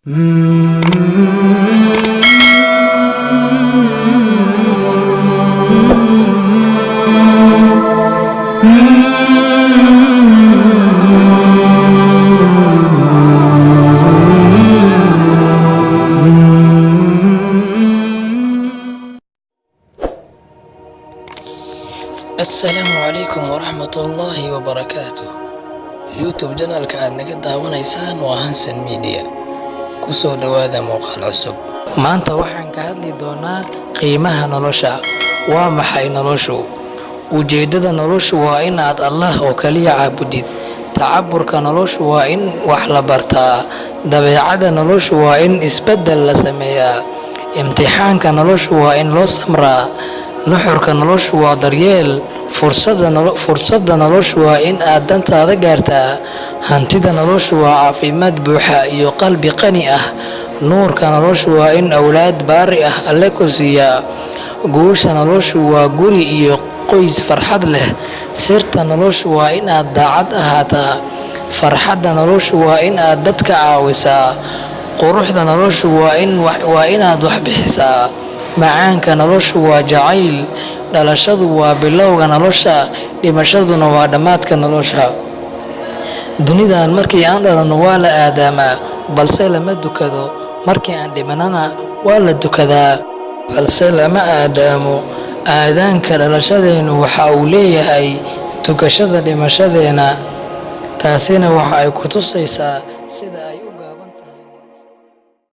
السلام عليكم ورحمة الله وبركاته. يوتيوب جنالك aad naga daawanaysaan waa Hansan Media. Ku soo dhawaada muuqaal cusub. Maanta waxaan ka hadli doonaa qiimaha nolosha. Waa maxay noloshu? Ujeedada noloshu waa in aad Allah oo kaliya caabudid. Tacaburka noloshu waa in wax la bartaa. Dabeecadda noloshu waa in isbedel la sameeyaa. Imtixaanka noloshu waa in loo samraa. nuxurka noloshu waa daryeel. Fursadda noloshu waa in aad dantaada gaartaa. Hantida noloshu waa caafimaad buuxa iyo qalbi qani ah. Nuurka noloshu waa in awlaad baari ah Alle ku siiyaa. Guusha noloshu waa guri iyo qoys farxad leh. Sirta noloshu waa in aad daacad ahaataa. Farxadda noloshu waa in aad dadka caawisaa. Quruxda noloshu waa inaad wax bixisaa. Macaanka noloshu waa jacayl. Dhalashadu waa bilowga nolosha, dhimashaduna waa dhammaadka nolosha. Dunidan markii aan dhalano waa la aadamaa, balse lama dukado. Markii aan dhimanana waa la dukadaa, balse lama aadaamo. Aadaanka dhalashadeenu waxa uu leeyahay tukashada dhimashadeena. Taasina waxa ay ku tusaysaa